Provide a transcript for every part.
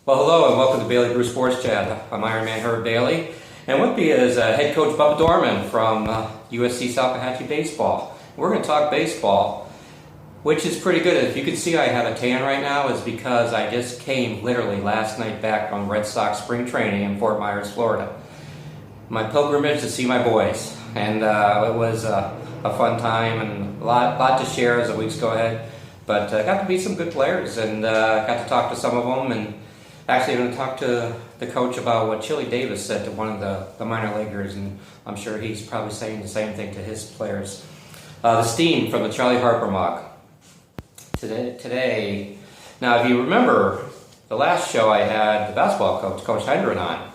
Well, hello and welcome to Bailey Brew Sports Chat. I'm Ironman Herb Bailey, and with me is head coach Bubba Dorman from USC Salk baseball. We're going to talk baseball, which is pretty good. If you can see I have a tan right now, is because I just came literally last night back from Red Sox spring training in Fort Myers, Florida. My pilgrimage to see my boys, and it was a fun time and a lot to share as the weeks go ahead. But I got to meet some good players and got to talk to some of them, and actually I'm going to talk to the coach about what Chili Davis said to one of the minor leaguers, and I'm sure he's probably saying the same thing to his players. The steam from the Charlie Harper mug. Today, now if you remember, the last show I had the basketball coach, Coach Hendren, on,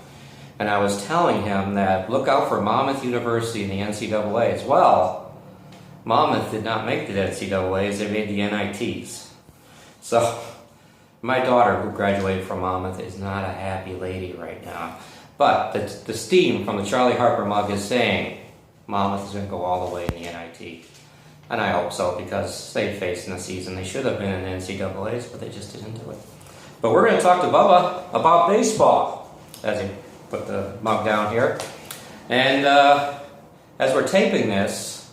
and I was telling him that look out for Monmouth University in the NCAAs. Well, Monmouth did not make the NCAAs, they made the NITs. So, my daughter, who graduated from Monmouth, is not a happy lady right now. But the steam from the Charlie Harper mug is saying Monmouth is going to go all the way in the NIT. And I hope so, because they faced in the season. They should have been in the NCAAs, but they just didn't do it. But we're going to talk to Bubba about baseball, as he put the mug down here. And as we're taping this,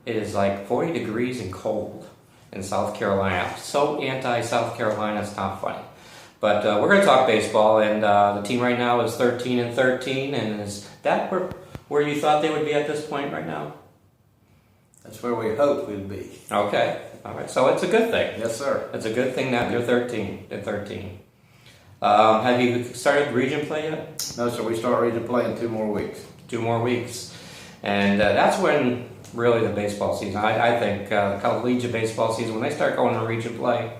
it is like 40 degrees and cold in South Carolina. So anti-South Carolina, it's not funny. But we're going to talk baseball, and the team right now is 13-13, and is that where you thought they would be at this point right now? That's where we hope we'd be. Okay, all right. So it's a good thing. Yes, sir. It's a good thing that you're 13. Have you started region play yet? No, sir. We start region play in 2 more weeks. 2 more weeks, and that's when really the baseball season. I think the collegiate baseball season, when they start going to region play,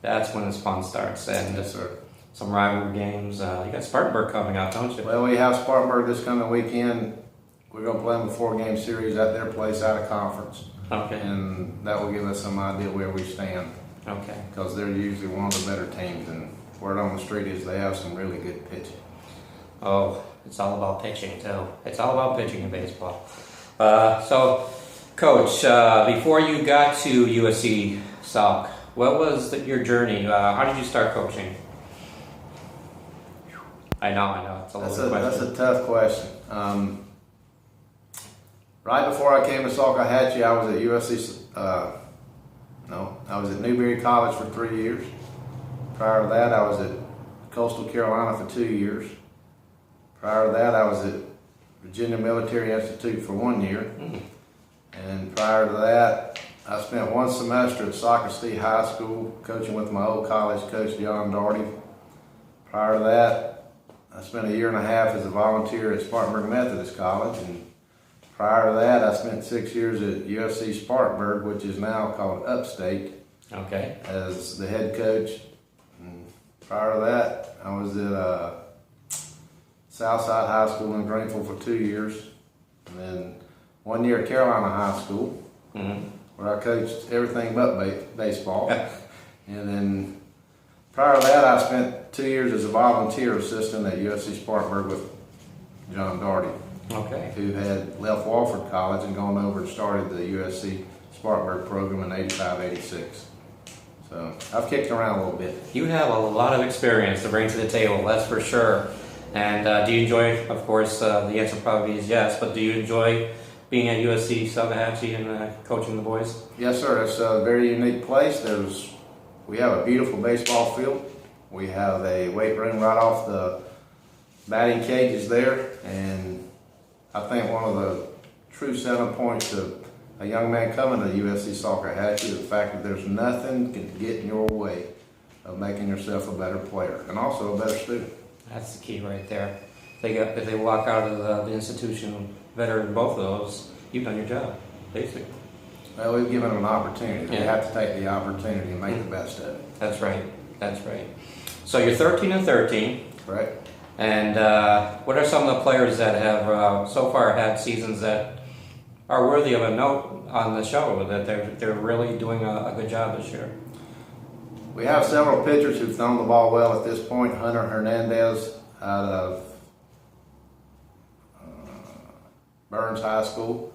that's when this fun starts. And yes, sir. Some rivalry games. You got Spartanburg coming up, don't you? Well, we have Spartanburg this coming weekend. We're going to play them a 4-game series at their place out of conference. Okay. And that will give us some idea where we stand. Okay. Because they're usually one of the better teams, and word on the street is they have some really good pitching. Oh, it's all about pitching too. It's all about pitching in baseball. So, Coach, before you got to USC Salk, what was your journey? How did you start coaching? I know. It's a question. That's a tough question. Right before I came to Salk, I was at USC. I was at Newberry College for 3 years. Prior to that, I was at Coastal Carolina for 2 years. Prior to that, I was at Virginia Military Institute for 1 year. And prior to that, I spent 1 semester at Soccer High School coaching with my old college coach, John Daugherty. Prior to that, I spent 1.5 years as a volunteer at Spartanburg Methodist College. And prior to that, I spent 6 years at USC Spartanburg, which is now called Upstate, okay, as the head coach. And prior to that, I was at Southside High School in Greenville for 2 years. And then 1 year at Carolina High School, where I coached everything but baseball. And then prior to that, I spent 2 years as a volunteer assistant at USC Spartanburg with John Daugherty, okay, who had left Wofford College and gone over and started the USC Spartanburg program in 85-86. So I've kicked around a little bit. You have a lot of experience to bring to the table, that's for sure. And do you enjoy, of course, the answer probably is yes, but do you enjoy being at USC Salk and coaching the boys? Yes, sir. It's a very unique place. We have a beautiful baseball field. We have a weight room right off the batting cages there, and I think one of the true selling points of a young man coming to USC Salk is the fact that there's nothing can get in your way of making yourself a better player and also a better student. That's the key right there. If they walk out of the institution better in both of those, you've done your job, basically. Well, we've given them an opportunity. Yeah. We have to take the opportunity and make the best of it. That's right. So you're 13-13. Correct. And what are some of the players that have so far had seasons that are worthy of a note on the show, that they're really doing a good job this year? We have several pitchers who've thrown the ball well at this point. Hunter Hernandez out of Burns High School.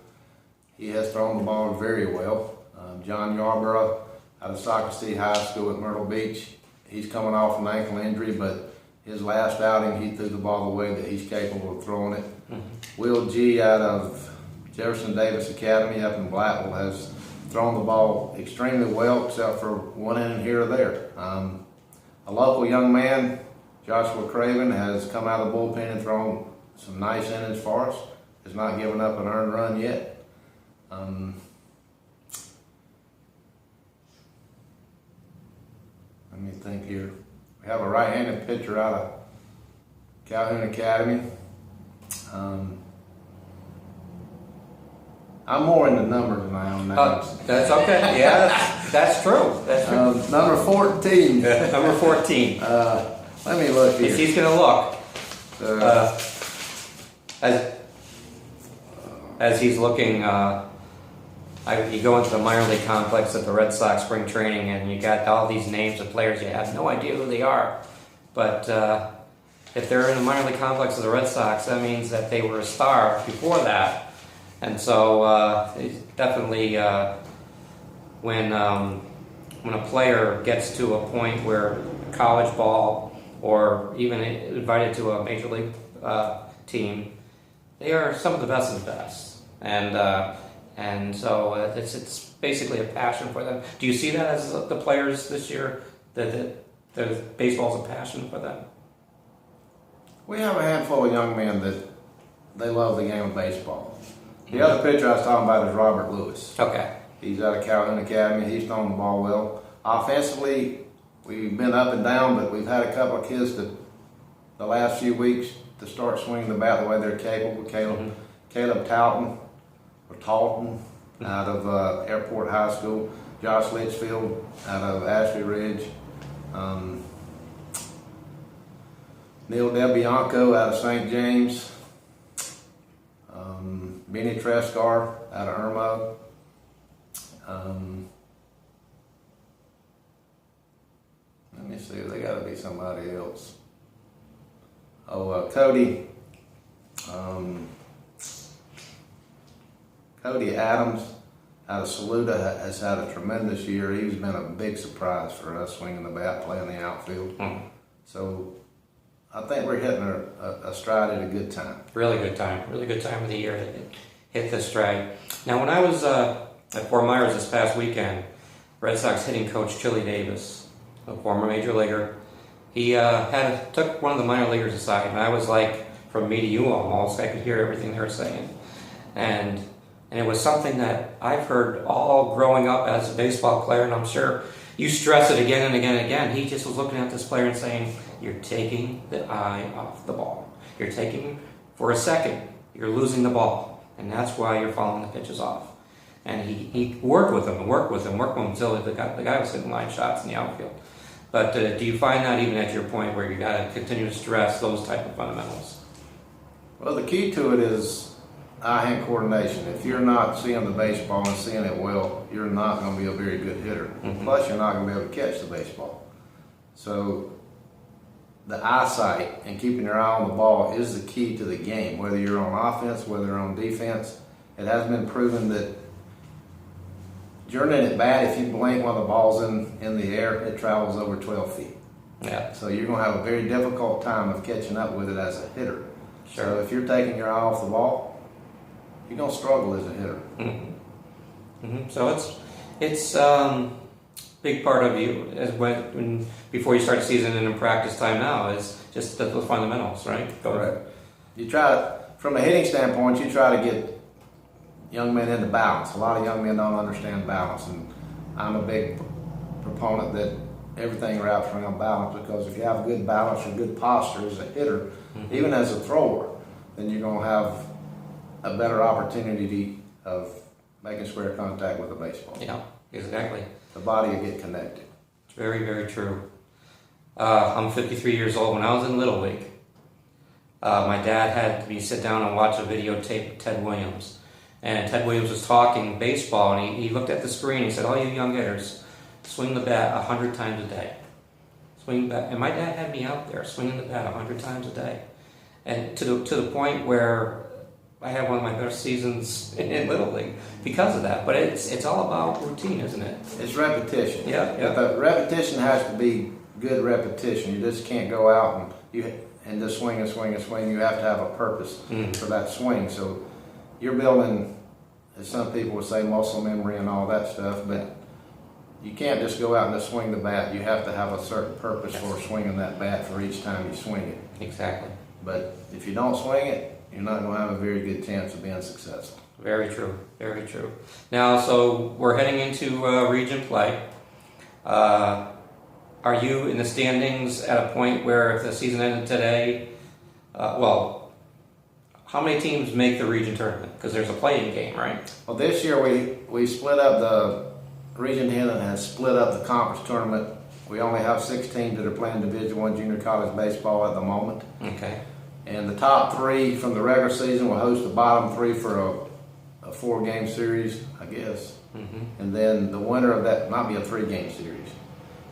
He has thrown the ball very well. John Yarborough out of Soccer High School at Myrtle Beach. He's coming off an ankle injury, but his last outing, he threw the ball the way that he's capable of throwing it. Mm-hmm. Will G out of Jefferson Davis Academy up in Blackville has thrown the ball extremely well, except for one inning here or there. A local young man, Joshua Craven, has come out of the bullpen and thrown some nice innings for us. Has not given up an earned run yet. Let me think here. We have a right-handed pitcher out of Calhoun Academy. I'm more into numbers than I am names. That's okay. Yeah, that's true. That's true. Number 14. Number 14. Let me look here. He's going to look. As he's looking, you go into the minor league complex at the Red Sox spring training, and you got all these names of players. You have no idea who they are. But if they're in the minor league complex of the Red Sox, that means that they were a star before that. And so definitely when a player gets to a point where college ball or even invited to a major league team, they are some of the best of the best. And so it's basically a passion for them. Do you see that as the players this year, that baseball's a passion for them? We have a handful of young men that they love the game of baseball. The other pitcher I was talking about is Robert Lewis. Okay. He's out of Calhoun Academy. He's throwing the ball well. Offensively, we've been up and down, but we've had a couple of kids that the last few weeks to start swinging the bat the way they're capable. Caleb Talton out of Airport High School. Josh Litchfield out of Ashley Ridge. Neil DeBianco out of St. James. Benny Trescar out of Irmo. Let me see, they got to be somebody else. Cody. Cody Adams out of Saluda has had a tremendous year. He's been a big surprise for us, swinging the bat, playing the outfield. So I think we're hitting a stride at a good time. Really good time of the year to hit this stride. Now, when I was at Fort Myers this past weekend, Red Sox hitting coach Chili Davis, a former major leaguer, he took one of the minor leaguers aside, and I was like, from me to you almost, I could hear everything they were saying. And it was something that I've heard all growing up as a baseball player, and I'm sure you stress it again and again and again. He just was looking at this player and saying, you're taking the eye off the ball. You're taking, for a second, you're losing the ball. And that's why you're fouling the pitches off. And he worked with him until the guy was hitting line shots in the outfield. But do you find that even at your point where you got to continue to stress those type of fundamentals? Well, the key to it is eye-hand coordination. If you're not seeing the baseball and seeing it well, you're not going to be a very good hitter. Plus, you're not going to be able to catch the baseball. So the eyesight and keeping your eye on the ball is the key to the game, whether you're on offense, whether you're on defense. It has been proven that during an at-bat, if you blink while the ball's in the air, it travels over 12 feet. Yeah. So you're going to have a very difficult time of catching up with it as a hitter. Sure. So if you're taking your eye off the ball, you're going to struggle as a hitter. So it's big part of you as when before you start the season and in practice time now is just those fundamentals, right? Correct. You try from a hitting standpoint, you try to get young men into balance. A lot of young men don't understand balance, and I'm a big proponent that everything wraps around balance, because if you have good balance or good posture as a hitter, even as a thrower, then you're going to have a better opportunity of making square contact with the baseball. Yeah, exactly. The body will get connected. It's very, very true. I'm 53 years old. When I was in Little League, my dad had me sit down and watch a videotape of Ted Williams. And Ted Williams was talking baseball, and he looked at the screen and he said, all you young hitters, swing the bat 100 times a day. Swing the bat. And my dad had me out there swinging the bat 100 times a day. And to the point where I had one of my best seasons in Little League because of that. But it's all about routine, isn't it? It's repetition. Yeah. But the repetition has to be good repetition. You just can't go out and just swing and swing and swing. You have to have a purpose for that swing. So you're building, as some people would say, muscle memory and all that stuff, but you can't just go out and just swing the bat. You have to have a certain purpose for swinging that bat for each time you swing it. Exactly. But if you don't swing it, you're not going to have a very good chance of being successful. Very true. Very true. Now, so we're heading into region play. Are you in the standings at a point where if the season ended today, well, how many teams make the region tournament? Because there's a play-in game, right? Well, this year we split up the Region 10 has split up the conference tournament. We only have 6 teams that are playing Division I junior college baseball at the moment. Okay. And the top 3 from the regular season will host the bottom 3 for a 4-game series, I guess. And then the winner of that might be a 3-game series.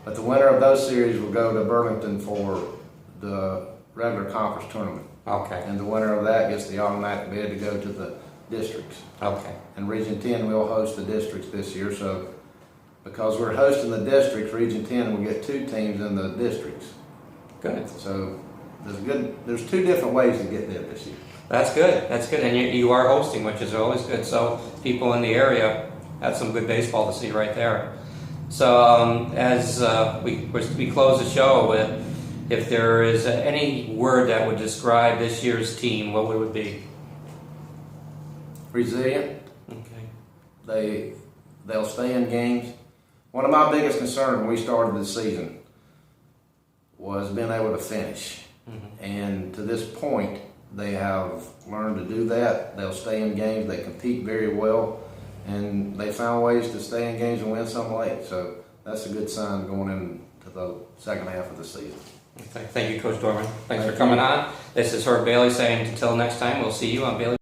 But the winner of those series will go to Burlington for the regular conference tournament. Okay. And the winner of that gets the automatic bid to go to the districts. Okay. And Region 10 will host the districts this year, so because we're hosting the districts, Region 10 will get 2 teams in the districts. Good. So there's 2 different ways to get there this year. That's good. That's good. And you are hosting, which is always good. So people in the area have some good baseball to see right there. So as we close the show with, if there is any word that would describe this year's team, what would it be? Resilient. Okay. They'll stay in games. One of my biggest concerns when we started the season was being able to finish. And to this point, they have learned to do that. They'll stay in games. They compete very well. And they found ways to stay in games and win some late. So that's a good sign going into the second half of the season. Okay. Thank you, Coach Dorman. Thanks for coming on. This is Herb Bailey saying until next time, we'll see you on Bailey.